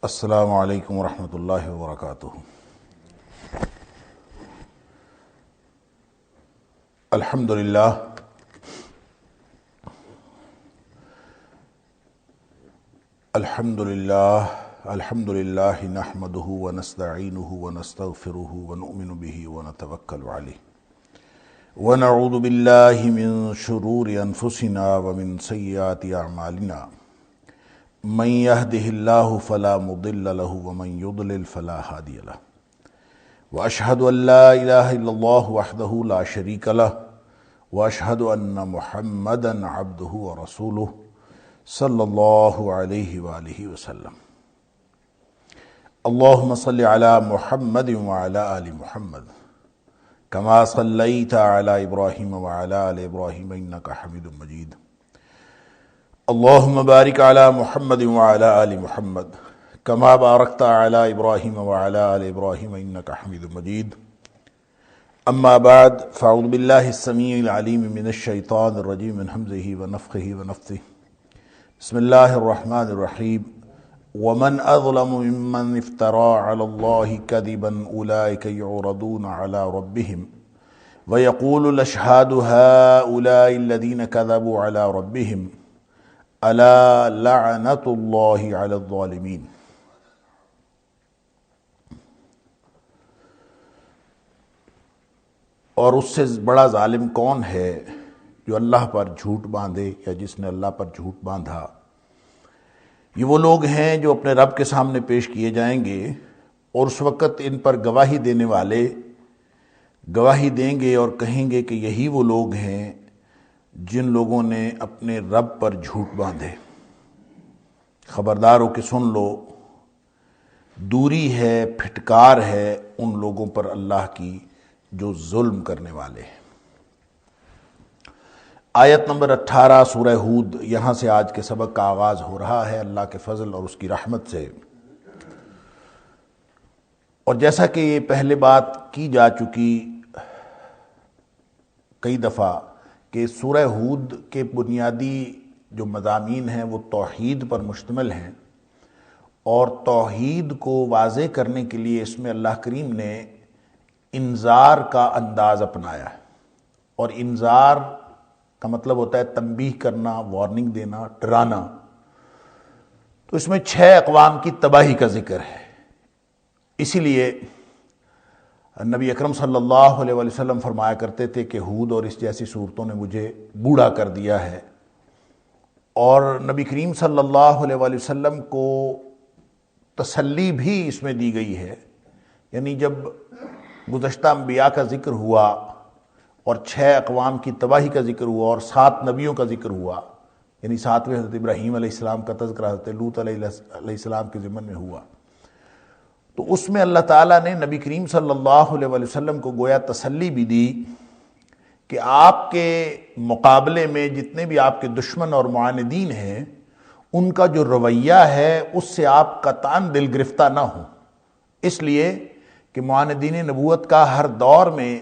السلام علیکم ورحمۃ اللہ وبرکاتہ۔ الحمد للہ نحمده ونستعینه ونستغفره ونؤمن به ونتوکل علیہ ونعوذ باللہ من شرور انفسنا ومن سیئات اعمالنا من يهده الله فلا مضل له ومن يضلل فلا هادي له واشهد ان لا اله الا الله وحده لا شريك له واشهد ان محمدا عبده ورسوله صلی اللہ علیہ وآلہ وسلم۔ اللهم صل على محمد وعلى آل محمد كما صليت على ابراہیم وعلى آل ابراہیم انك حمید مجید۔ اللهم بارك على محمد وعلى آل محمد كما باركت على ابراہیم وعلى آل ابراہیم انك حمید مجید۔ اما بعد فاعوذ باللہ السمیع العلیم من الشیطان الرجیم من حمزه ونفخه ونفثه۔ بسم اللہ الرحمن الرحیم۔ ومن اظلم ممن افترى على الله كذبا اولئك يعرضون على ربهم ويقول الاشهاد هؤلاء الذين كذبوا على ربهم الا لعنت اللہ علی الظالمین۔ اور اس سے بڑا ظالم کون ہے جو اللہ پر جھوٹ باندھے یا جس نے اللہ پر جھوٹ باندھا۔ یہ وہ لوگ ہیں جو اپنے رب کے سامنے پیش کیے جائیں گے اور اس وقت ان پر گواہی دینے والے گواہی دیں گے اور کہیں گے کہ یہی وہ لوگ ہیں جن لوگوں نے اپنے رب پر جھوٹ باندھے۔ خبردار ہو کہ سن لو، دوری ہے، پھٹکار ہے ان لوگوں پر اللہ کی جو ظلم کرنے والے ہیں۔ آیت نمبر 18 سورہ ہود، یہاں سے آج کے سبق کا آغاز ہو رہا ہے اللہ کے فضل اور اس کی رحمت سے۔ اور جیسا کہ یہ پہلے بات کی جا چکی کئی دفعہ کہ سورہ ہود کے بنیادی جو مضامین ہیں وہ توحید پر مشتمل ہیں، اور توحید کو واضح کرنے کے لیے اس میں اللہ کریم نے انذار کا انداز اپنایا ہے۔ اور انذار کا مطلب ہوتا ہے تنبیہ کرنا، وارننگ دینا، ڈرانا۔ تو اس میں 6 اقوام کی تباہی کا ذکر ہے۔ اسی لیے نبی اکرم صلی اللہ علیہ وسلم فرمایا کرتے تھے کہ ہود اور اس جیسی صورتوں نے مجھے بوڑھا کر دیا ہے۔ اور نبی کریم صلی اللہ علیہ وسلم کو تسلی بھی اس میں دی گئی ہے، یعنی جب گزشتہ انبیاء کا ذکر ہوا اور 6 اقوام کی تباہی کا ذکر ہوا اور 7 نبیوں کا ذکر ہوا، یعنی 7ویں حضرت ابراہیم علیہ السلام کا تذکرہ حضرت لوط علیہ السلام کے ضمن میں ہوا، تو اس میں اللہ تعالیٰ نے نبی کریم صلی اللہ علیہ وسلم کو گویا تسلی بھی دی کہ آپ کے مقابلے میں جتنے بھی آپ کے دشمن اور معاندین ہیں ان کا جو رویہ ہے اس سے آپ قطعاً دل گرفتہ نہ ہوں، اس لیے کہ معاندین نبوت کا ہر دور میں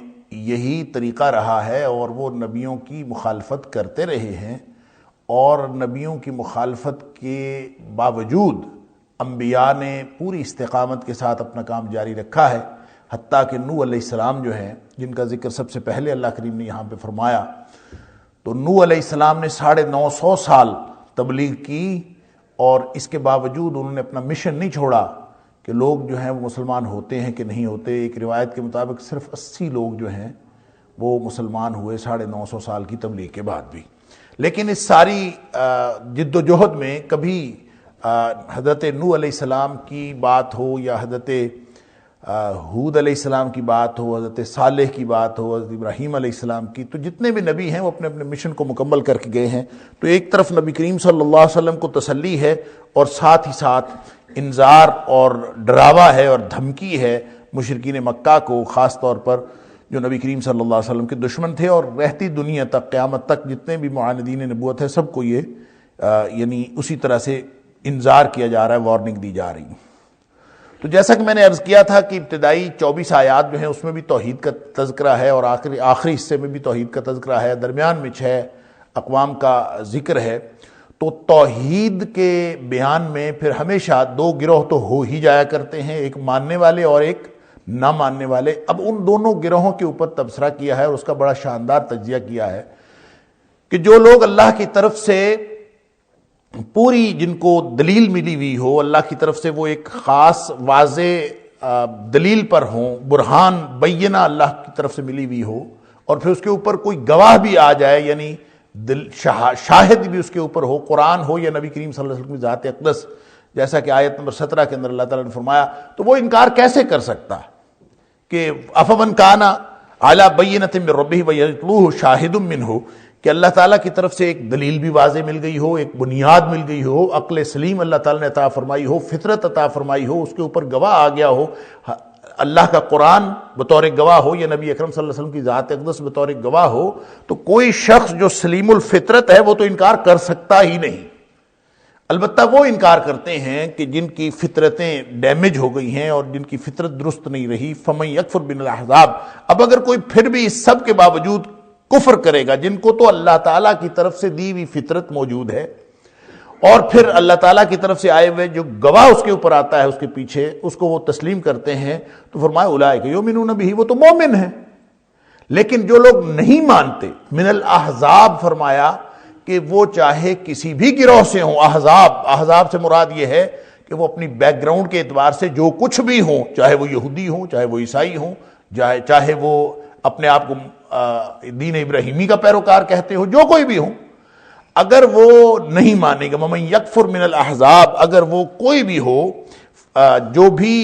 یہی طریقہ رہا ہے اور وہ نبیوں کی مخالفت کرتے رہے ہیں، اور نبیوں کی مخالفت کے باوجود انبیاء نے پوری استقامت کے ساتھ اپنا کام جاری رکھا ہے، حتیٰ کہ نوح علیہ السلام جو ہیں جن کا ذکر سب سے پہلے اللہ کریم نے یہاں پہ فرمایا، تو نوح علیہ السلام نے 950 سال تبلیغ کی، اور اس کے باوجود انہوں نے اپنا مشن نہیں چھوڑا کہ لوگ جو ہیں وہ مسلمان ہوتے ہیں کہ نہیں ہوتے۔ ایک روایت کے مطابق صرف 80 لوگ جو ہیں وہ مسلمان ہوئے 950 سال کی تبلیغ کے بعد بھی۔ لیکن اس ساری جد و جہد میں کبھی حضرت نوح علیہ السلام کی بات ہو یا حضرت ہود علیہ السلام کی بات ہو، حضرت صالح کی بات ہو، حضرت ابراہیم علیہ السلام کی، تو جتنے بھی نبی ہیں وہ اپنے اپنے مشن کو مکمل کر کے گئے ہیں۔ تو ایک طرف نبی کریم صلی اللہ علیہ وسلم کو تسلی ہے اور ساتھ ہی ساتھ انذار اور ڈراوا ہے اور دھمکی ہے مشرکین مکہ کو، خاص طور پر جو نبی کریم صلی اللہ علیہ وسلم کے دشمن تھے، اور رہتی دنیا تک قیامت تک جتنے بھی معاندین نبوت ہے سب کو یہ یعنی اسی طرح سے انذار کیا جا رہا ہے، وارننگ دی جا رہی ہے۔ تو جیسا کہ میں نے عرض کیا تھا کہ ابتدائی 24 آیات جو ہیں اس میں بھی توحید کا تذکرہ ہے، اور آخری حصے میں بھی توحید کا تذکرہ ہے، درمیان میں 6 اقوام کا ذکر ہے۔ تو توحید کے بیان میں پھر ہمیشہ دو گروہ تو ہو ہی جایا کرتے ہیں، ایک ماننے والے اور ایک نہ ماننے والے۔ اب ان دونوں گروہوں کے اوپر تبصرہ کیا ہے اور اس کا بڑا شاندار تجزیہ کیا ہے کہ جو لوگ اللہ کی طرف سے پوری، جن کو دلیل ملی ہوئی ہو اللہ کی طرف سے، وہ ایک خاص واضح دلیل پر ہوں، برہان بینہ اللہ کی طرف سے ملی ہوئی ہو، اور پھر اس کے اوپر کوئی گواہ بھی آ جائے، یعنی شاہد بھی اس کے اوپر ہو، قرآن ہو یا نبی کریم صلی اللہ علیہ وسلم کی ذات اقدس، جیسا کہ آیت نمبر 17 کے اندر اللہ تعالیٰ نے فرمایا، تو وہ انکار کیسے کر سکتا کہ افمن کان علی بینۃ من ربہ ویتلوہ شاہد منہ، کہ اللہ تعالیٰ کی طرف سے ایک دلیل بھی واضح مل گئی ہو، ایک بنیاد مل گئی ہو، عقل سلیم اللہ تعالیٰ نے عطا فرمائی ہو، فطرت عطا فرمائی ہو، اس کے اوپر گواہ آ گیا ہو، اللہ کا قرآن بطور گواہ ہو یا نبی اکرم صلی اللہ علیہ وسلم کی ذات اقدس بطور گواہ ہو، تو کوئی شخص جو سلیم الفطرت ہے وہ تو انکار کر سکتا ہی نہیں۔ البتہ وہ انکار کرتے ہیں کہ جن کی فطرتیں ڈیمیج ہو گئی ہیں اور جن کی فطرت درست نہیں رہی، فَمَن يَكْفُرْ بِالْأَحْزَابِ، اب اگر کوئی پھر بھی اس سب کے باوجود کفر کرے گا، جن کو تو اللہ تعالیٰ کی طرف سے دی ہوئی فطرت موجود ہے اور پھر اللہ تعالیٰ کی طرف سے آئے ہوئے جو گواہ اس کے اوپر آتا ہے اس کے پیچھے، اس کو وہ تسلیم کرتے ہیں، تو فرمایا اولئک یؤمنون بہ، وہ تو مومن ہیں۔ لیکن جو لوگ نہیں مانتے، من الاحزاب فرمایا کہ وہ چاہے کسی بھی گروہ سے ہوں، احزاب سے مراد یہ ہے کہ وہ اپنی بیک گراؤنڈ کے اعتبار سے جو کچھ بھی ہوں، چاہے وہ یہودی ہوں، چاہے وہ عیسائی ہوں، چاہے وہ اپنے آپ کو دین ابراہیمی کا پیروکار کہتے ہو، جو کوئی بھی ہوں، اگر وہ نہیں مانے گا، مَن یکفر من الاحزاب، اگر وہ کوئی بھی ہو، جو بھی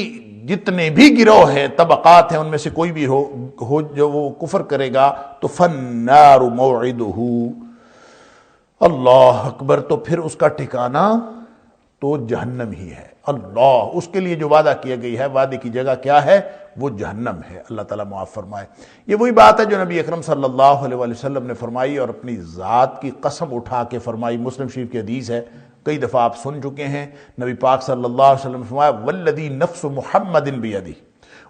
جتنے بھی گروہ ہیں، طبقات ہیں، ان میں سے کوئی بھی ہو جو وہ کفر کرے گا، تو فالنار موعدہ، اللہ اکبر، تو پھر اس کا ٹھکانہ تو جہنم ہی ہے۔ اللہ، اس کے لیے جو وعدہ کیا گئی ہے، وعدے کی جگہ کیا ہے؟ وہ جہنم ہے۔ اللہ تعالیٰ معاف فرمائے۔ یہ وہی بات ہے جو نبی اکرم صلی اللہ علیہ وسلم نے فرمائی اور اپنی ذات کی قسم اٹھا کے فرمائی۔ مسلم شریف کی حدیث ہے، کئی دفعہ آپ سن چکے ہیں، نبی پاک صلی اللہ علیہ وسلم نے فرمایا والذی نفس محمد بیدہ،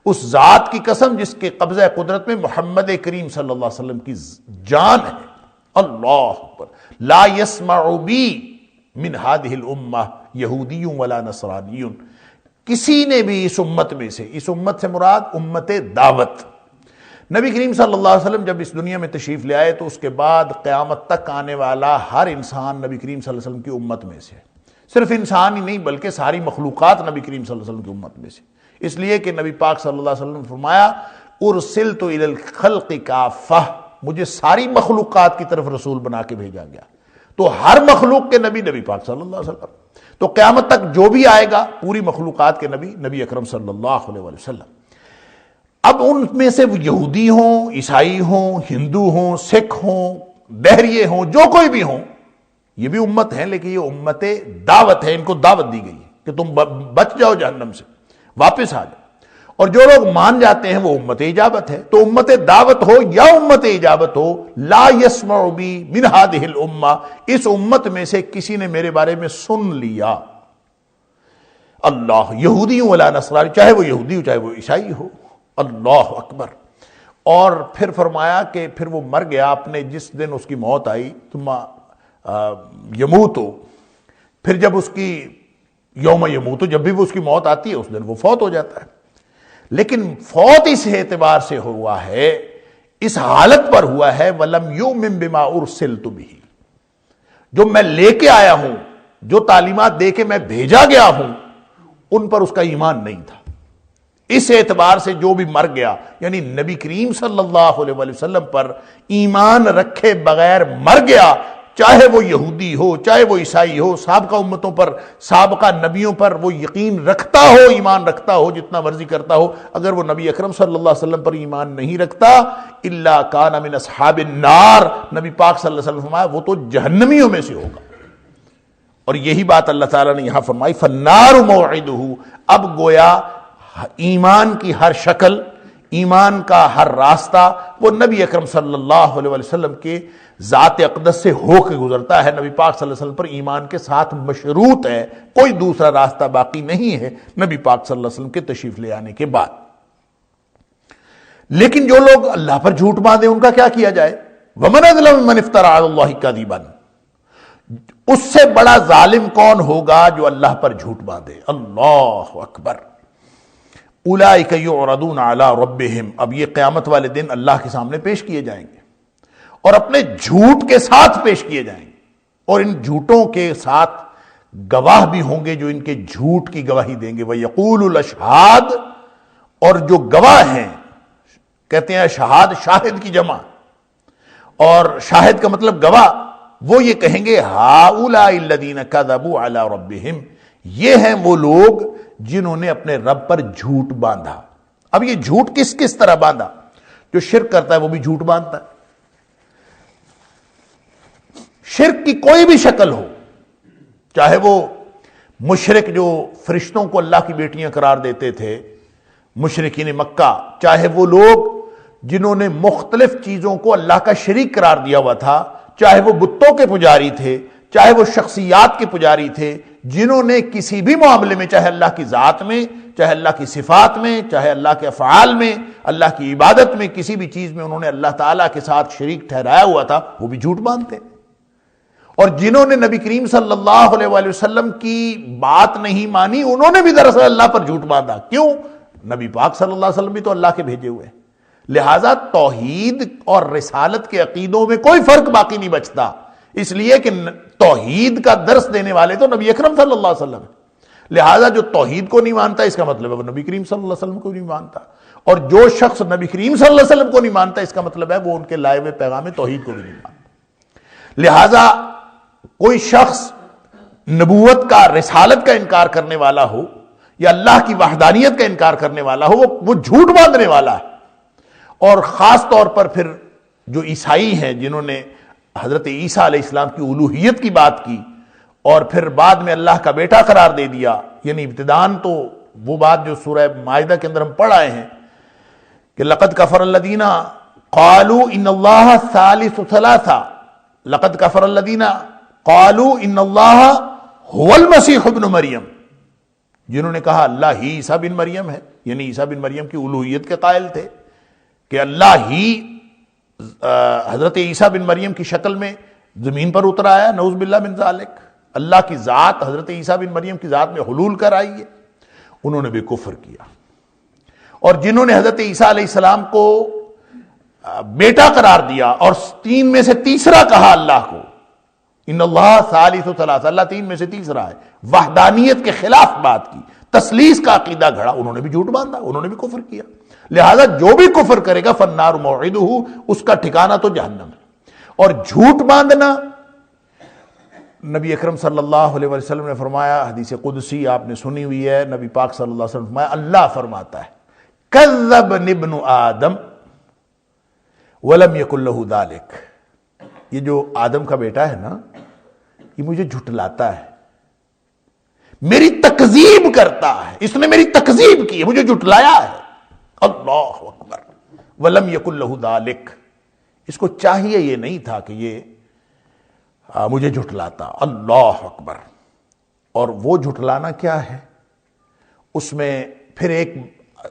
اس ذات کی قسم جس کے قبضہ قدرت میں محمد کریم صلی اللہ علیہ وسلم کی جان ہے، اللہ اکبر، لا یسمع بی من هذه الامہ یہودی ولا نصرانی، کسی نے بھی اس امت میں سے، اس امت سے مراد امت دعوت، نبی کریم صلی اللہ علیہ وسلم جب اس دنیا میں تشریف لے آئے تو اس کے بعد قیامت تک آنے والا ہر انسان نبی کریم صلی اللہ علیہ وسلم کی امت میں سے، صرف انسان ہی نہیں بلکہ ساری مخلوقات نبی کریم صلی اللہ علیہ وسلم کی امت میں سے، اس لیے کہ نبی پاک صلی اللہ علیہ وسلم نے فرمایا ارسلت الی الخلق کافہ، مجھے ساری مخلوقات کی طرف رسول بنا کے بھیجا گیا، تو ہر مخلوق کے نبی نبی پاک صلی اللہ علیہ وسلم، تو قیامت تک جو بھی آئے گا پوری مخلوقات کے نبی نبی اکرم صلی اللہ علیہ وسلم۔ اب ان میں سے وہ یہودی ہوں، عیسائی ہوں، ہندو ہوں، سکھ ہوں، بحریے ہوں، جو کوئی بھی ہوں، یہ بھی امت ہیں، لیکن یہ امت دعوت ہے، ان کو دعوت دی گئی کہ تم بچ جاؤ جہنم سے، واپس آ جاؤ، اور جو لوگ مان جاتے ہیں وہ امت اجابت ہے۔ تو امت دعوت ہو یا امت اجابت ہو، لا یسمع بی من هذه الامہ، اس امت میں سے کسی نے میرے بارے میں سن لیا، اللہ، یہودی ولا نصرانی، چاہے وہ یہودی ہو چاہے وہ عیسائی ہو، اللہ اکبر۔ اور پھر فرمایا کہ پھر وہ مر گیا، اپنے جس دن اس کی موت آئی، ثم یموت، پھر جب اس کی یوم یموت، جب بھی وہ اس کی موت آتی ہے اس دن وہ فوت ہو جاتا ہے، لیکن فوت اس اعتبار سے ہوا ہے، اس حالت پر ہوا ہے وَلَمْ يُؤْمِن بِمَا أُرْسِلْتُ بِهِ، جو میں لے کے آیا ہوں، جو تعلیمات دے کے میں بھیجا گیا ہوں، ان پر اس کا ایمان نہیں تھا، اس اعتبار سے جو بھی مر گیا، یعنی نبی کریم صلی اللہ علیہ وسلم پر ایمان رکھے بغیر مر گیا، چاہے وہ یہودی ہو چاہے وہ عیسائی ہو، سابقہ امتوں پر، سابقہ نبیوں پر وہ یقین رکھتا ہو، ایمان رکھتا ہو، جتنا مرضی کرتا ہو، اگر وہ نبی اکرم صلی اللہ علیہ وسلم پر ایمان نہیں رکھتا، الا کان من اصحاب النار، نبی پاک صلی اللہ علیہ وسلم فرمایا وہ تو جہنمیوں میں سے ہوگا۔ اور یہی بات اللہ تعالیٰ نے یہاں فرمائی فالنار موعدہ، اب گویا ایمان کی ہر شکل، ایمان کا ہر راستہ وہ نبی اکرم صلی اللہ علیہ وسلم کے ذات اقدس سے ہو کے گزرتا ہے، نبی پاک صلی اللہ علیہ وسلم پر ایمان کے ساتھ مشروط ہے، کوئی دوسرا راستہ باقی نہیں ہے نبی پاک صلی اللہ علیہ وسلم کے تشریف لے آنے کے بعد۔ لیکن جو لوگ اللہ پر جھوٹ باندھے ان کا کیا کیا جائے؟ وَمَنْ أَظْلَمُ مِمَّنِ افْتَرَىٰ عَلَى اللَّهِ كَذِبًا، اس سے بڑا ظالم کون ہوگا جو اللہ پر جھوٹ باندھے؟ اللہ اکبر۔ اولئک یعرضون علی ربہم، اب یہ قیامت والے دن اللہ کے سامنے پیش کیے جائیں گے اور اپنے جھوٹ کے ساتھ پیش کیے جائیں گے، اور ان جھوٹوں کے ساتھ گواہ بھی ہوں گے جو ان کے جھوٹ کی گواہی دیں گے۔ وَيَقُولُ الْأَشْهَادُ، اور جو گواہ ہیں، کہتے ہیں شہاد شاہد کی جمع، اور شاہد کا مطلب گواہ، وہ یہ کہیں گے هَؤُلَاءِ الَّذِينَ كَذَبُوا عَلَى رَبِّهِمْ، یہ ہیں وہ لوگ جنہوں نے اپنے رب پر جھوٹ باندھا۔ اب یہ جھوٹ کس کس طرح باندھا؟ جو شرک کرتا ہے وہ بھی جھوٹ باندھتا ہے، شرک کی کوئی بھی شکل ہو، چاہے وہ مشرک جو فرشتوں کو اللہ کی بیٹیاں قرار دیتے تھے، مشرکین مکہ، چاہے وہ لوگ جنہوں نے مختلف چیزوں کو اللہ کا شریک قرار دیا ہوا تھا، چاہے وہ بتوں کے پجاری تھے، چاہے وہ شخصیات کے پجاری تھے، جنہوں نے کسی بھی معاملے میں، چاہے اللہ کی ذات میں، چاہے اللہ کی صفات میں، چاہے اللہ کے افعال میں، اللہ کی عبادت میں، کسی بھی چیز میں انہوں نے اللہ تعالیٰ کے ساتھ شریک ٹھہرایا ہوا تھا، وہ بھی جھوٹ باندھتے۔ اور جنہوں نے نبی کریم صلی اللہ علیہ وآلہ وسلم کی بات نہیں مانی، انہوں نے بھی دراصل اللہ پر جھوٹ باندھا۔ کیوں؟ نبی پاک صلی اللہ علیہ وسلم بھی تو اللہ کے بھیجے ہوئے ہیں۔ لہٰذا توحید اور رسالت کے عقیدوں میں کوئی فرق باقی نہیں بچتا، اس لیے کہ توحید کا درس دینے والے تو نبی اکرم صلی اللہ علیہ وسلم ہیں۔ لہٰذا جو توحید کو نہیں مانتا، اس کا مطلب ہے وہ نبی کریم صلی اللہ علیہ وسلم کو نہیں مانتا، اور جو شخص نبی کریم صلی اللہ علیہ وسلم کو نہیں مانتا، اس کا مطلب ہے وہ ان کے لائے ہوئے پیغام توحید کو بھی نہیں مانتا۔ لہٰذا کوئی شخص نبوت کا، رسالت کا انکار کرنے والا ہو، یا اللہ کی وحدانیت کا انکار کرنے والا ہو، وہ جھوٹ باندھنے والا ہے۔ اور خاص طور پر پھر جو عیسائی ہیں، جنہوں نے حضرت عیسیٰ علیہ السلام کی الوہیت کی بات کی اور پھر بعد میں اللہ کا بیٹا قرار دے دیا، یعنی ابتداً تو وہ بات جو سورہ مائدہ کے اندر ہم پڑھ آئے ہیں کہ لقد کفر الذین قالوا ان اللہ ثالث ثلاثہ، لقد کفر الذین قالوا ان اللہ هو المسیح ابن مریم، جنہوں نے کہا اللہ ہی عیسیٰ بن مریم ہے، یعنی عیسیٰ بن مریم کی الوہیت کے قائل تھے کہ اللہ ہی حضرت عیسیٰ بن مریم کی شکل میں زمین پر اتر آیا، نعوذ باللہ من ذالک، اللہ کی ذات حضرت عیسیٰ بن مریم کی ذات میں حلول کر آئی ہے، انہوں نے بھی کفر کیا۔ اور جنہوں نے حضرت عیسیٰ علیہ السلام کو بیٹا قرار دیا اور تین میں سے تیسرا کہا اللہ کو، ان اللہ ثالث ثلاثہ، اللہ تین میں سے تیسرا ہے، وحدانیت کے خلاف بات کی، تثلیث کا عقیدہ گھڑا، انہوں نے بھی جھوٹ باندھا، انہوں نے بھی کفر کیا۔ لہذا جو بھی کفر کرے گا فالنار موعدہ، اس کا ٹھکانہ تو جہنم ہے۔ اور جھوٹ باندھنا، نبی اکرم صلی اللہ علیہ وسلم نے فرمایا، حدیث قدسی آپ نے سنی ہوئی ہے، نبی پاک صلی اللہ علیہ وسلم فرمایا، اللہ فرماتا ہے کذبنی ابن آدم ولم یکن لہ ذلک، یہ جو آدم کا بیٹا ہے نا، یہ مجھے جھٹلاتا ہے، میری تکذیب کرتا ہے، اس نے میری تکذیب کی ہے، مجھے جھٹلایا ہے۔ اللہ اکبر، ولم یکن لہ ذلک، اس کو چاہیے یہ نہیں تھا کہ یہ مجھے جھٹلاتا۔ اللہ اکبر۔ اور وہ جھٹلانا کیا ہے؟ اس میں پھر ایک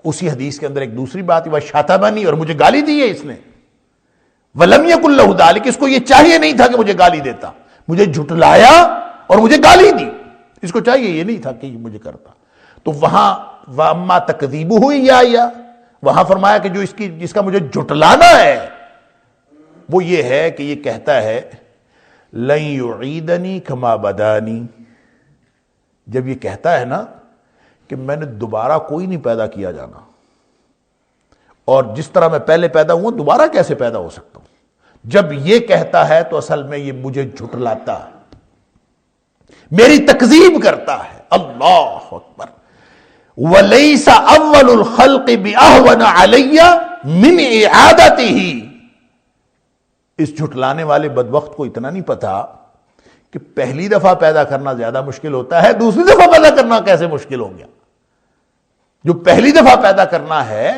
اسی حدیث کے اندر ایک دوسری بات، وہ شاتمنی، اور مجھے گالی دی ہے اس نے، ولم یکن لہ ذلک، اس کو یہ چاہیے نہیں تھا کہ مجھے گالی دیتا، مجھے جھٹلایا اور مجھے گالی دی، اس کو چاہیے یہ نہیں تھا کہ یہ مجھے کرتا۔ تو وہاں وَأَمَّا تَكْذِيبُهُ إِيَّايَ، وہاں فرمایا کہ جو جس کا مجھے جھٹلانا ہے وہ یہ ہے کہ یہ کہتا ہے لَن يُعِيدَنِي كَمَا بَدَانِي، جب یہ کہتا ہے نا کہ میں نے دوبارہ کوئی نہیں پیدا کیا جانا، اور جس طرح میں پہلے پیدا ہوں دوبارہ کیسے پیدا ہو سکتا ہوں، جب یہ کہتا ہے تو اصل میں یہ مجھے جھٹلاتا ہے، میری تکذیب کرتا ہے۔ اللہ اکبر۔ وَلَيْسَ أَوَّلُ الْخَلْقِ بِأَهْوَنَ عَلَيَّ مِنْ إِعَادَتِهِ، اس جھٹلانے والے بدبخت کو اتنا نہیں پتا کہ پہلی دفعہ پیدا کرنا زیادہ مشکل ہوتا ہے، دوسری دفعہ پیدا کرنا کیسے مشکل ہو گیا۔ جو پہلی دفعہ پیدا کرنا ہے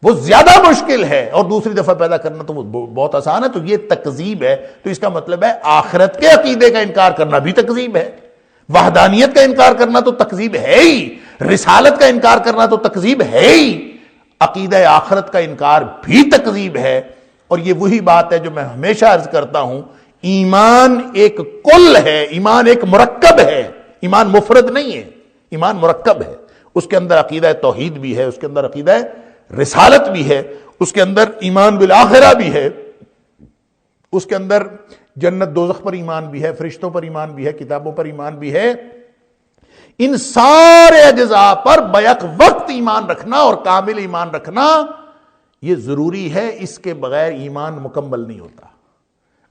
وہ زیادہ مشکل ہے، اور دوسری دفعہ پیدا کرنا تو بہت آسان ہے۔ تو یہ تکذیب ہے، تو اس کا مطلب ہے آخرت کے عقیدے کا انکار کرنا بھی تکذیب ہے، وحدانیت کا انکار کرنا تو تکذیب ہے ہی، رسالت کا انکار کرنا تو تکذیب ہے ہی، عقیدہ آخرت کا انکار بھی تکذیب ہے۔ اور یہ وہی بات ہے جو میں ہمیشہ عرض کرتا ہوں، ایمان ایک کل ہے، ایمان ایک مرکب ہے، ایمان مفرد نہیں ہے، ایمان مرکب ہے۔ اس کے اندر عقیدہ توحید بھی ہے، اس کے اندر عقیدہ رسالت بھی ہے، اس کے اندر ایمان بالآخرہ بھی ہے، اس کے اندر جنت دوزخ پر ایمان بھی ہے، فرشتوں پر ایمان بھی ہے، کتابوں پر ایمان بھی ہے۔ ان سارے اجزاء پر بیک وقت ایمان رکھنا اور کامل ایمان رکھنا یہ ضروری ہے، اس کے بغیر ایمان مکمل نہیں ہوتا۔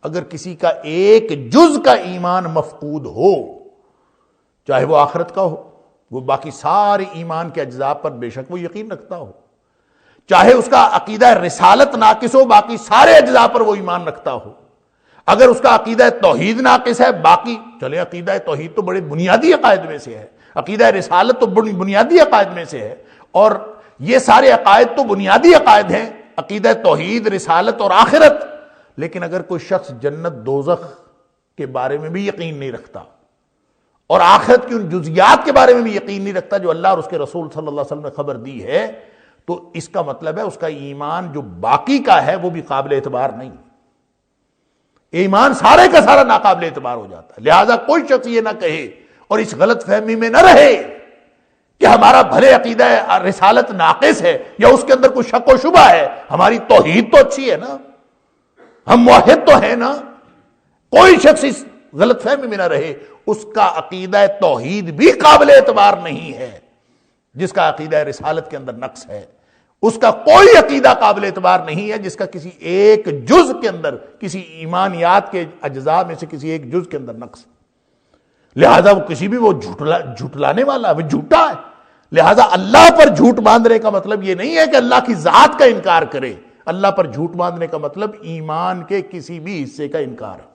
اگر کسی کا ایک جز کا ایمان مفقود ہو، چاہے وہ آخرت کا ہو، وہ باقی سارے ایمان کے اجزاء پر بے شک وہ یقین رکھتا ہو، چاہے اس کا عقیدہ رسالت ناقص ہو، باقی سارے اجزاء پر وہ ایمان رکھتا ہو، اگر اس کا عقیدہ توحید ناقص ہے، باقی چلے عقیدہ توحید تو بڑے بنیادی عقائد میں سے ہے، عقیدہ رسالت تو بڑی بنیادی عقائد میں سے ہے، اور یہ سارے عقائد تو بنیادی عقائد ہیں، عقیدہ توحید، رسالت اور آخرت۔ لیکن اگر کوئی شخص جنت دوزخ کے بارے میں بھی یقین نہیں رکھتا اور آخرت کی ان جزیات کے بارے میں بھی یقین نہیں رکھتا جو اللہ اور اس کے رسول صلی اللہ علیہ وسلم نے خبر دی ہے، تو اس کا مطلب ہے اس کا ایمان جو باقی کا ہے وہ بھی قابل اعتبار نہیں، ایمان سارے کا سارا ناقابل اعتبار ہو جاتا ہے۔ لہذا کوئی شخص یہ نہ کہے اور اس غلط فہمی میں نہ رہے کہ ہمارا بھلے عقیدہ رسالت ناقص ہے یا اس کے اندر کوئی شک و شبہ ہے، ہماری توحید تو اچھی ہے نا، ہم موحد تو ہیں نا۔ کوئی شخص اس غلط فہمی میں نہ رہے، اس کا عقیدہ توحید بھی قابل اعتبار نہیں ہے جس کا عقیدہ رسالت کے اندر نقص ہے، اس کا کوئی عقیدہ قابل اعتبار نہیں ہے جس کا کسی ایک جز کے اندر، کسی ایمانیات کے اجزاء میں سے کسی ایک جز کے اندر نقص۔ لہذا وہ کسی بھی وہ جھٹلانے والا وہ جھوٹا ہے۔ لہذا اللہ پر جھوٹ باندھنے کا مطلب یہ نہیں ہے کہ اللہ کی ذات کا انکار کرے، اللہ پر جھوٹ باندھنے کا مطلب ایمان کے کسی بھی حصے کا انکار ہے۔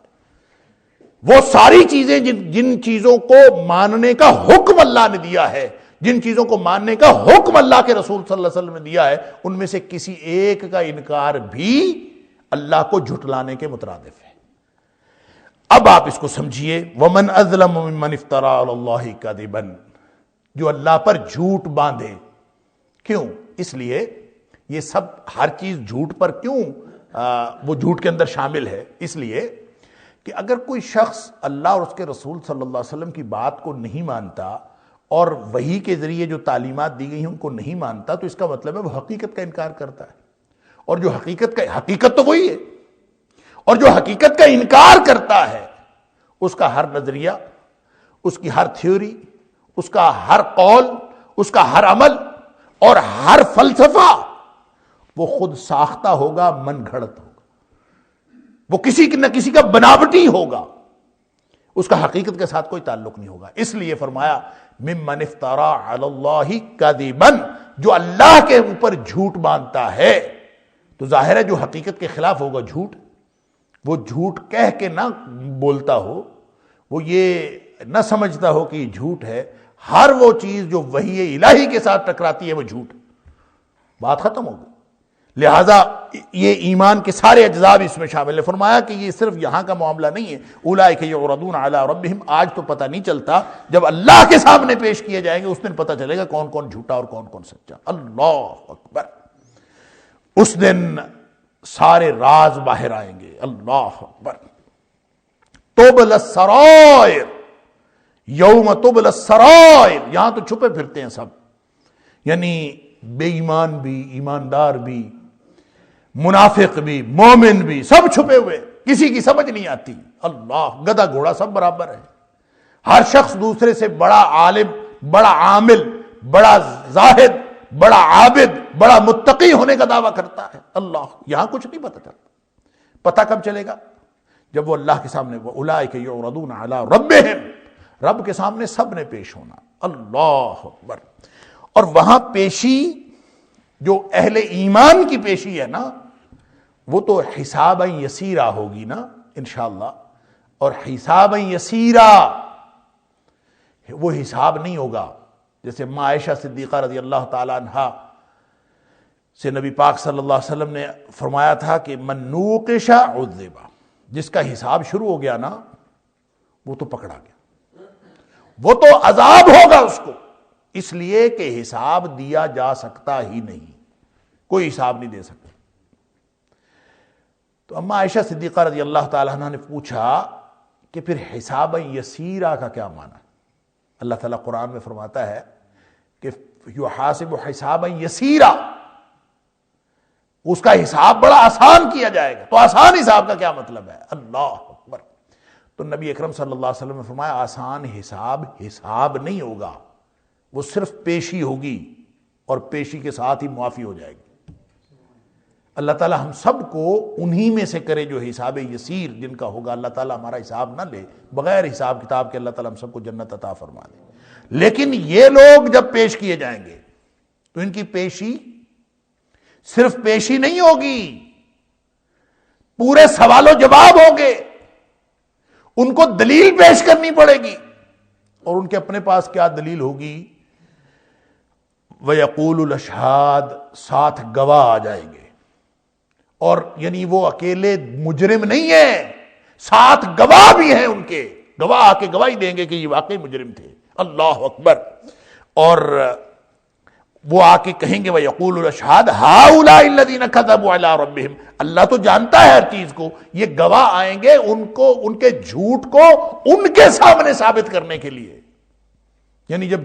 وہ ساری چیزیں جن چیزوں کو ماننے کا حکم اللہ نے دیا ہے، جن چیزوں کو ماننے کا حکم اللہ کے رسول صلی اللہ علیہ وسلم نے دیا ہے، ان میں سے کسی ایک کا انکار بھی اللہ کو جھٹلانے کے مترادف ہے۔ اب آپ اس کو سمجھیے، وَمَنْ أَظْلَمُ مِمَّنِ افْتَرَىٰ عَلَى اللَّهِ كَذِبًا، جو اللہ پر جھوٹ باندھے۔ کیوں؟ اس لیے یہ سب ہر چیز جھوٹ پر کیوں وہ جھوٹ کے اندر شامل ہے؟ اس لیے کہ اگر کوئی شخص اللہ اور اس کے رسول صلی اللہ علیہ وسلم کی بات کو نہیں مانتا اور وحی کے ذریعے جو تعلیمات دی گئی ہیں ان کو نہیں مانتا، تو اس کا مطلب ہے وہ حقیقت کا انکار کرتا ہے، اور جو حقیقت تو وہی ہے، اور جو حقیقت کا انکار کرتا ہے اس کا ہر نظریہ، اس کی ہر تھیوری، اس کا ہر قول، اس کا ہر عمل اور ہر فلسفہ وہ خود ساختہ ہوگا، من گھڑت ہوگا، وہ کسی نہ کسی کا بناوٹی ہوگا، اس کا حقیقت کے ساتھ کوئی تعلق نہیں ہوگا۔ اس لیے فرمایا ممن افترا علی اللہ کذبا، جو اللہ کے اوپر جھوٹ باندھتا ہے تو ظاہر ہے جو حقیقت کے خلاف ہوگا جھوٹ، وہ جھوٹ کہہ کے نہ بولتا ہو، وہ یہ نہ سمجھتا ہو کہ یہ جھوٹ ہے، ہر وہ چیز جو وحی الہی کے ساتھ ٹکراتی ہے وہ جھوٹ، بات ختم ہوگی۔ لہذا یہ ایمان کے سارے اجزاء بھی اس میں شامل ہے۔ فرمایا کہ یہ صرف یہاں کا معاملہ نہیں ہے، اولئک یعرضون علی ربہم، آج تو پتہ نہیں چلتا، جب اللہ کے سامنے پیش کیے جائیں گے اس دن پتہ چلے گا کون کون جھوٹا اور کون کون سچا۔ اللہ اکبر، اس دن سارے راز باہر آئیں گے۔ اللہ اکبر، تبل السرائر، یوم تبل السرائر، یہاں تو چھپے پھرتے ہیں سب، یعنی بے ایمان بھی، ایماندار بھی، منافق بھی، مومن بھی، سب چھپے ہوئے، کسی کی سمجھ نہیں آتی۔ اللہ، گدھا گھوڑا سب برابر ہے، ہر شخص دوسرے سے بڑا عالم، بڑا عامل، بڑا زاہد، بڑا عابد، بڑا متقی ہونے کا دعویٰ کرتا ہے۔ اللہ، یہاں کچھ نہیں پتہ چلتا۔ پتہ کب چلے گا؟ جب وہ اللہ کے سامنے، اولئک یعرضون علی ربہم، رب کے سامنے سب نے پیش ہونا۔ اللہ اکبر، اور وہاں پیشی جو اہل ایمان کی پیشی ہے نا، وہ تو حساباً یسیرا ہوگی نا انشاءاللہ، اور حساباً یسیرا وہ حساب نہیں ہوگا جیسے ماں عائشہ صدیقہ رضی اللہ تعالی عنہا سے نبی پاک صلی اللہ علیہ وسلم نے فرمایا تھا کہ من نوقش عذب، جس کا حساب شروع ہو گیا نا وہ تو پکڑا گیا، وہ تو عذاب ہوگا اس کو، اس لیے کہ حساب دیا جا سکتا ہی نہیں، کوئی حساب نہیں دے سکتا۔ تو اما عائشہ صدیقہ رضی اللہ تعالیٰ عنہ نے پوچھا کہ پھر حساب یسیرہ کا کیا معنی؟ اللہ تعالیٰ قرآن میں فرماتا ہے کہ یحاسب حسابا یسیرا، اس کا حساب بڑا آسان کیا جائے گا. تو آسان حساب کا کیا مطلب ہے؟ اللہ اکبر. تو نبی اکرم صلی اللہ علیہ وسلم نے فرمایا آسان حساب نہیں ہوگا، وہ صرف پیشی ہوگی اور پیشی کے ساتھ ہی معافی ہو جائے گی. اللہ تعالیٰ ہم سب کو انہی میں سے کرے جو حساب یسیر جن کا ہوگا. اللہ تعالیٰ ہمارا حساب نہ لے، بغیر حساب کتاب کے اللہ تعالیٰ ہم سب کو جنت عطا فرما دے. لیکن یہ لوگ جب پیش کیے جائیں گے تو ان کی پیشی صرف پیشی نہیں ہوگی، پورے سوال و جواب ہوں گے. ان کو دلیل پیش کرنی پڑے گی، اور ان کے اپنے پاس کیا دلیل ہوگی؟ وَيَقُولُ الْأَشْهَادُ، ساتھ گواہ آ جائیں گے. اور یعنی وہ اکیلے مجرم نہیں ہیں، ساتھ گواہ بھی ہیں. ان کے گواہ آ کے گواہی دیں گے کہ یہ واقعی مجرم تھے. اللہ اکبر. اور وہ آ کے کہیں گے وَيَقُولُ الْأَشْهَادُ هَؤُلَاءِ الَّذِينَ كَذَبُوا عَلَىٰ رَبِّهِمْ. اللہ تو جانتا ہے ہر چیز کو. یہ گواہ آئیں گے ان کو، ان کے جھوٹ کو ان کے سامنے ثابت کرنے کے لیے. یعنی جب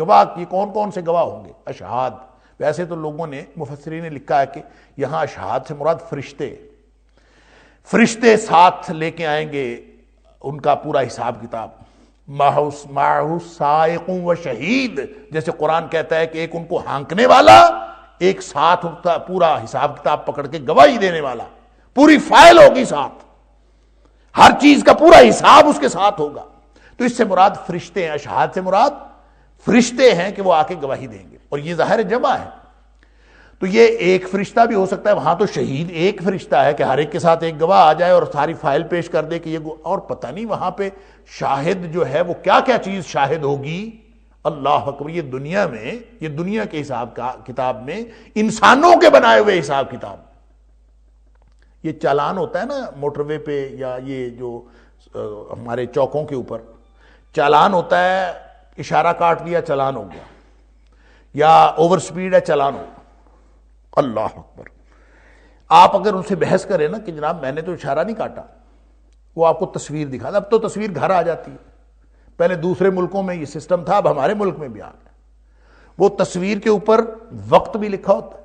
گواہ، یہ کون کون سے گواہ ہوں گے؟ اشہاد. ویسے تو لوگوں نے، مفسرین نے لکھا ہے کہ یہاں اشہاد سے مراد فرشتے ساتھ لے کے آئیں گے ان کا پورا حساب کتاب. معہ سائق و شہید، جیسے قرآن کہتا ہے کہ ایک ان کو ہانکنے والا، ایک ساتھ پورا حساب کتاب پکڑ کے گواہی دینے والا. پوری فائل ہوگی ساتھ، ہر چیز کا پورا حساب اس کے ساتھ ہوگا. تو اس سے مراد فرشتے ہیں. اشہاد سے مراد فرشتے ہیں کہ وہ آ کے گواہی دیں گے. اور یہ ظاہر جمع ہے، تو یہ ایک فرشتہ بھی ہو سکتا ہے. وہاں تو شہید ایک فرشتہ ہے کہ ہر ایک کے ساتھ ایک گواہ آ جائے اور ساری فائل پیش کر دے کہ یہ اور پتہ نہیں وہاں پہ شاہد جو ہے وہ کیا کیا چیز شاہد ہوگی. اللہ اکبر. یہ دنیا میں، یہ دنیا کے حساب کتاب میں، انسانوں کے بنائے ہوئے حساب کتاب. یہ چالان ہوتا ہے نا موٹر وے پہ، یا یہ جو ہمارے چوکوں کے اوپر چالان ہوتا ہے، اشارہ کاٹ دیا چالان ہو گیا، یا اوور سپیڈ ہے چالان ہو گیا. اللہ اکبر. آپ اگر ان سے بحث کریں نا کہ جناب میں نے تو اشارہ نہیں کاٹا، وہ آپ کو تصویر دکھا. اب تو تصویر گھر آ جاتی ہے. پہلے دوسرے ملکوں میں یہ سسٹم تھا، اب ہمارے ملک میں بھی آ گیا. وہ تصویر کے اوپر وقت بھی لکھا ہوتا ہے،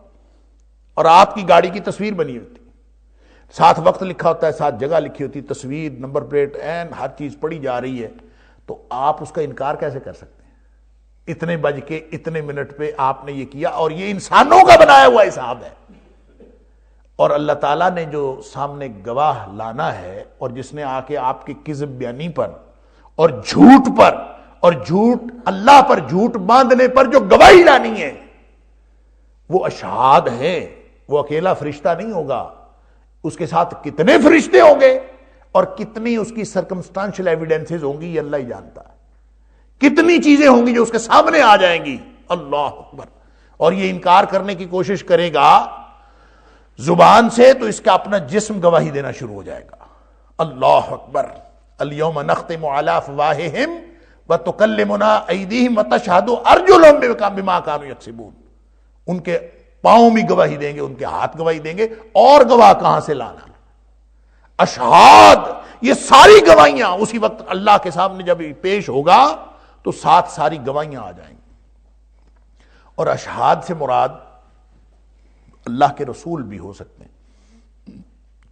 اور آپ کی گاڑی کی تصویر بنی ہوتی ہے، ساتھ وقت لکھا ہوتا ہے، ساتھ جگہ لکھی ہوتی ہے، تصویر، نمبر پلیٹ، ہر چیز پڑھی جا رہی ہے. تو آپ اس کا انکار کیسے کر سکتے ہیں؟ اتنے بج کے اتنے منٹ پہ آپ نے یہ کیا، اور یہ انسانوں کا بنایا ہوا حساب ہے. اور اللہ تعالیٰ نے جو سامنے گواہ لانا ہے، اور جس نے آ کے آپ کی کذب بیانی پر اور جھوٹ پر، اور جھوٹ اللہ پر جھوٹ باندھنے پر جو گواہی لانی ہے، وہ اشہاد ہے. وہ اکیلا فرشتہ نہیں ہوگا، اس کے ساتھ کتنے فرشتے ہوں گے اور کتنی اس کی سرکمسٹانشل ایویڈنسز ہوں گی، یہ اللہ ہی جانتا ہے. کتنی چیزیں ہوں گی جو اس کے سامنے آ جائیں گی. اللہ اکبر. اور یہ انکار کرنے کی کوشش کرے گا زبان سے تو اس کا اپنا جسم گواہی دینا شروع ہو جائے گا. اللہ اکبر. الیوم نختم علی افواہہم وتکلمنا ایدیہم وتشہد ارجلہم بما کانوا یکسبون. ان کے پاؤں بھی گواہی دیں گے، ان کے ہاتھ گواہی دیں گے. اور گواہ کہاں سے لانا؟ اشہاد. یہ ساری گواہیاں اسی وقت اللہ کے سامنے جب پیش ہوگا تو ساتھ ساری گواہیاں آ جائیں گی. اور اشہاد سے مراد اللہ کے رسول بھی ہو سکتے ہیں،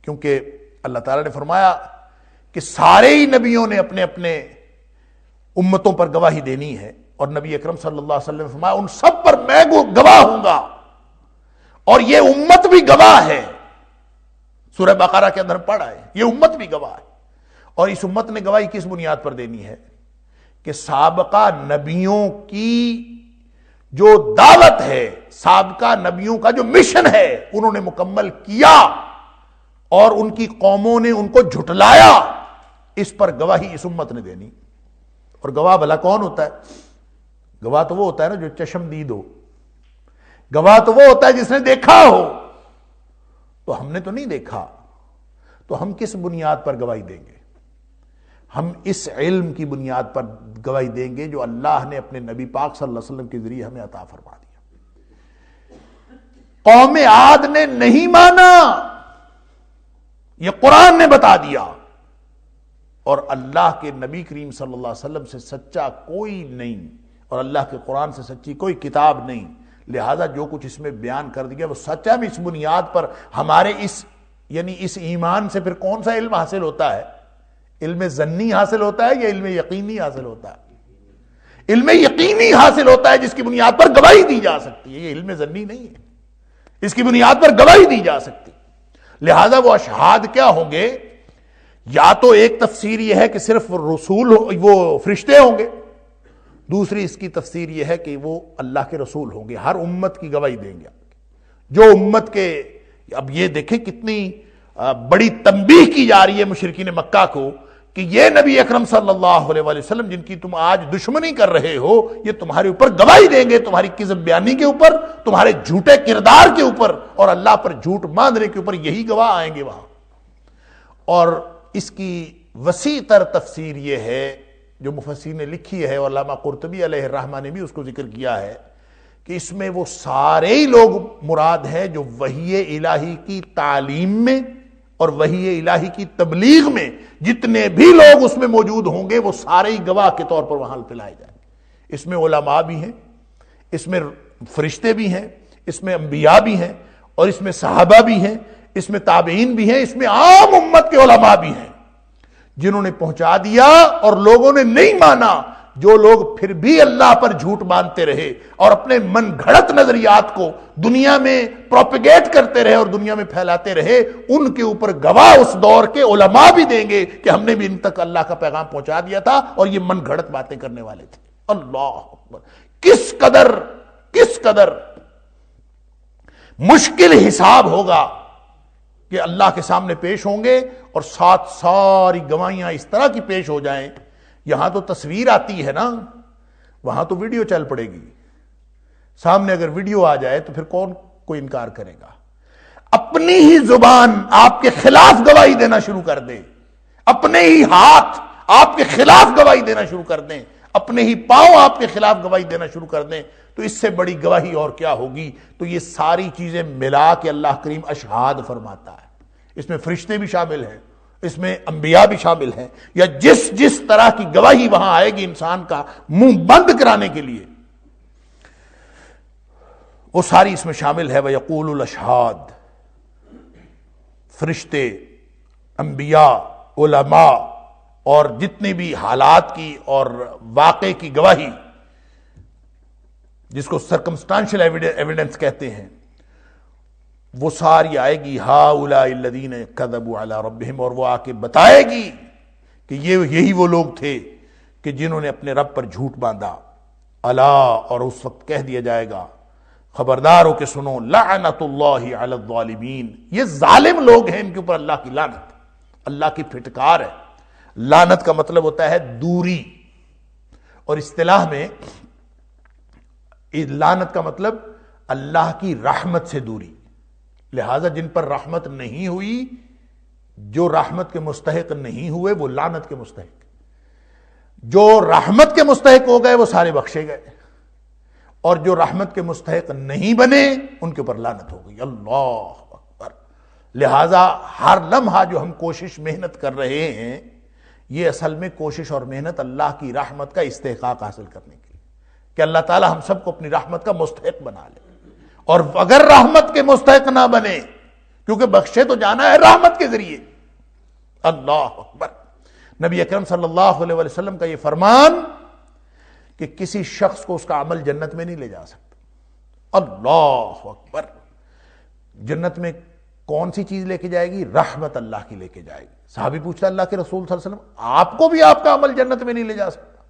کیونکہ اللہ تعالیٰ نے فرمایا کہ سارے ہی نبیوں نے اپنے اپنے امتوں پر گواہی دینی ہے، اور نبی اکرم صلی اللہ علیہ وسلم نے فرمایا ان سب پر میں گواہ ہوں گا، اور یہ امت بھی گواہ ہے. سورہ بقرہ کے اندر پڑھا ہے یہ امت بھی گواہ ہے. اور اس امت نے گواہی کس بنیاد پر دینی ہے؟ کہ سابقہ نبیوں کی جو دعوت ہے، سابقہ نبیوں کا جو مشن ہے، انہوں نے مکمل کیا اور ان کی قوموں نے ان کو جھٹلایا. اس پر گواہی اس امت نے دینی. اور گواہ بھلا کون ہوتا ہے؟ گواہ تو وہ ہوتا ہے نا جو چشم دید ہو. گواہ تو وہ ہوتا ہے جس نے دیکھا ہو. تو ہم نے تو نہیں دیکھا، تو ہم کس بنیاد پر گواہی دیں گے؟ ہم اس علم کی بنیاد پر گواہی دیں گے جو اللہ نے اپنے نبی پاک صلی اللہ علیہ وسلم کے ذریعے ہمیں عطا فرما دیا. قوم عاد نے نہیں مانا، یہ قرآن نے بتا دیا، اور اللہ کے نبی کریم صلی اللہ علیہ وسلم سے سچا کوئی نہیں، اور اللہ کے قرآن سے سچی کوئی کتاب نہیں، لہذا جو کچھ اس میں بیان کر دیا وہ سچا بھی۔ اس بنیاد پر ہمارے اس ایمان سے پھر کون سا علم حاصل ہوتا ہے؟ علم ظنی حاصل ہوتا ہے یا علم یقینی حاصل ہوتا ہے؟ علم یقینی حاصل ہوتا ہے جس کی بنیاد پر گواہی دی جا سکتی ہے، یہ علم ظنی نہیں ہے، اس کی بنیاد پر گواہی دی جا سکتی۔ لہذا وہ اشہاد کیا ہوں گے؟ یا تو ایک تفسیر یہ ہے کہ صرف رسول وہ فرشتے ہوں گے، دوسری اس کی تفسیر یہ ہے کہ وہ اللہ کے رسول ہوں گے، ہر امت کی گواہی دیں گے۔ جو امت کے، اب یہ دیکھیں کتنی بڑی تنبیہ کی جا رہی ہے مشرکین مکہ کو کہ یہ نبی اکرم صلی اللہ علیہ وآلہ وسلم جن کی تم آج دشمنی کر رہے ہو، یہ تمہارے اوپر گواہی دیں گے، تمہاری کذب بیانی کے اوپر، تمہارے جھوٹے کردار کے اوپر، اور اللہ پر جھوٹ باندھنے کے اوپر یہی گواہ آئیں گے وہاں۔ اور اس کی وسیع تر تفسیر یہ ہے جو مفسرین نے لکھی ہے، اور علامہ قرطبی علیہ الرحمہ نے بھی اس کو ذکر کیا ہے، کہ اس میں وہ سارے ہی لوگ مراد ہیں جو وحی الہی کی تعلیم میں اور وحی الہی کی تبلیغ میں جتنے بھی لوگ اس میں موجود ہوں گے، وہ سارے ہی گواہ کے طور پر وہاں پہ لائے جائیں گے۔ اس میں علماء بھی ہیں، اس میں فرشتے بھی ہیں، اس میں انبیاء بھی ہیں، اور اس میں صحابہ بھی ہیں، اس میں تابعین بھی ہیں، اس میں عام امت کے علماء بھی ہیں جنہوں نے پہنچا دیا اور لوگوں نے نہیں مانا۔ جو لوگ پھر بھی اللہ پر جھوٹ باندھتے رہے اور اپنے من گھڑت نظریات کو دنیا میں پروپیگیٹ کرتے رہے اور دنیا میں پھیلاتے رہے، ان کے اوپر گواہ اس دور کے علماء بھی دیں گے کہ ہم نے بھی ان تک اللہ کا پیغام پہنچا دیا تھا اور یہ من گھڑت باتیں کرنے والے تھے۔ اللہ اکبر! کس قدر مشکل حساب ہوگا کہ اللہ کے سامنے پیش ہوں گے اور ساتھ ساری گواہیاں اس طرح کی پیش ہو جائیں۔ یہاں تو تصویر آتی ہے نا، وہاں تو ویڈیو چل پڑے گی، سامنے اگر ویڈیو آ جائے تو پھر کون کوئی انکار کرے گا؟ اپنی ہی زبان آپ کے خلاف گواہی دینا شروع کر دے، اپنے ہی ہاتھ آپ کے خلاف گواہی دینا شروع کر دیں، اپنے ہی پاؤں آپ کے خلاف گواہی دینا شروع کر دیں، تو اس سے بڑی گواہی اور کیا ہوگی؟ تو یہ ساری چیزیں ملا کے اللہ کریم اشہاد فرماتا ہے۔ اس میں فرشتے بھی شامل ہیں، اس میں انبیاء بھی شامل ہیں، یا جس طرح کی گواہی وہاں آئے گی انسان کا منہ بند کرانے کے لیے، وہ ساری اس میں شامل ہے۔ وَيَقُولُ الْأَشْهَادُ، فرشتے، انبیاء، علماء، اور جتنی بھی حالات کی اور واقع کی گواہی جس کو سرکمسٹانشل ایویڈنس کہتے ہیں، وہ ساری آئے گی۔ ہؤلاء الذین کذبوا علی ربہم، اور وہ آ کے بتائے گی کہ یہی وہ لوگ تھے کہ جنہوں نے اپنے رب پر جھوٹ باندھا۔ الا، اور اس وقت کہہ دیا جائے گا خبردار ہو کے سنو، لعنت اللہ علی الظالمین، یہ ظالم لوگ ہیں، ان کے اوپر اللہ کی لعنت، اللہ کی پھٹکار ہے۔ لعنت کا مطلب ہوتا ہے دوری، اور اصطلاح میں لعنت کا مطلب اللہ کی رحمت سے دوری۔ لہذا جن پر رحمت نہیں ہوئی، جو رحمت کے مستحق نہیں ہوئے، وہ لعنت کے مستحق، جو رحمت کے مستحق ہو گئے وہ سارے بخشے گئے، اور جو رحمت کے مستحق نہیں بنے ان کے اوپر لعنت ہو گئی۔ اللہ اکبر! لہذا ہر لمحہ جو ہم کوشش محنت کر رہے ہیں، یہ اصل میں کوشش اور محنت اللہ کی رحمت کا استحقاق حاصل کرنے کے لیے، کہ اللہ تعالی ہم سب کو اپنی رحمت کا مستحق بنا لے، اور اگر رحمت کے مستحق نہ بنے، کیونکہ بخشے تو جانا ہے رحمت کے ذریعے۔ اللہ اکبر! نبی اکرم صلی اللہ علیہ وسلم کا یہ فرمان کہ کسی شخص کو اس کا عمل جنت میں نہیں لے جا سکتا۔ اللہ اکبر! جنت میں کون سی چیز لے کے جائے گی؟ رحمت اللہ کی لے کے جائے گی۔ صحابی پوچھتا اللہ کے رسول صلی اللہ علیہ وسلم، آپ کو بھی آپ کا عمل جنت میں نہیں لے جا سکتا؟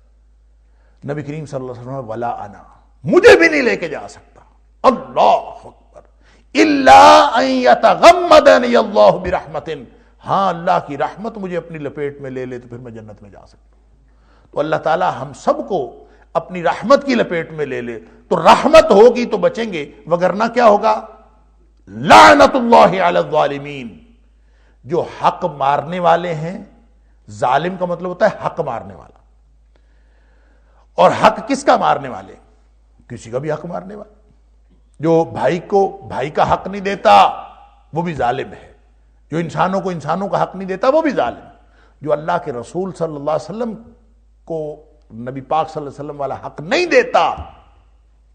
نبی کریم صلی اللہ علیہ وسلم، ولا انا، مجھے بھی نہیں لے کے جا سکتا۔ اللہ اکبر! الا ان یتغمدنی اللہ برحمت، ہاں اللہ کی رحمت مجھے اپنی لپیٹ میں لے لے تو پھر میں جنت میں جا سکتا ہوں۔ تو اللہ تعالی ہم سب کو اپنی رحمت کی لپیٹ میں لے لے، تو رحمت ہوگی تو بچیں گے، وگرنہ کیا ہوگا؟ لعنت اللہ علی الظالمین۔ جو حق مارنے والے ہیں، ظالم کا مطلب ہوتا ہے حق مارنے والا، اور حق کس کا مارنے والے؟ کسی کا بھی حق مارنے والا۔ جو بھائی کا حق نہیں دیتا وہ بھی ظالم ہے، جو انسانوں کو انسانوں کا حق نہیں دیتا وہ بھی ظالم، جو اللہ کے رسول صلی اللہ علیہ وسلم کو نبی پاک صلی اللہ علیہ وسلم والا حق نہیں دیتا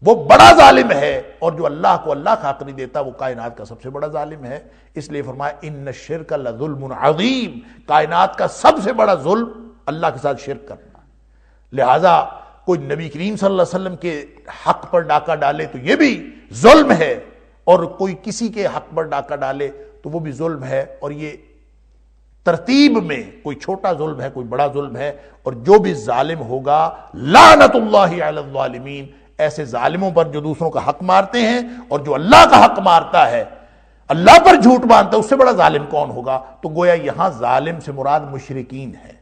وہ بڑا ظالم ہے، اور جو اللہ کو اللہ کا حق نہیں دیتا وہ کائنات کا سب سے بڑا ظالم ہے۔ اس لیے فرمایا ان الشرک لظلم عظیم، کائنات کا سب سے بڑا ظلم اللہ کے ساتھ شرک کرنا۔ لہذا کوئی نبی کریم صلی اللہ علیہ وسلم کے حق پر ڈاکہ ڈالے تو یہ بھی ظلم ہے، اور کوئی کسی کے حق پر ڈاکہ ڈالے تو وہ بھی ظلم ہے، اور یہ ترتیب میں کوئی چھوٹا ظلم ہے کوئی بڑا ظلم ہے۔ اور جو بھی ظالم ہوگا لعنت اللہ علی الظالمین، ایسے ظالموں پر جو دوسروں کا حق مارتے ہیں، اور جو اللہ کا حق مارتا ہے، اللہ پر جھوٹ باندھتا ہے، اس سے بڑا ظالم کون ہوگا؟ تو گویا یہاں ظالم سے مراد مشرکین ہے۔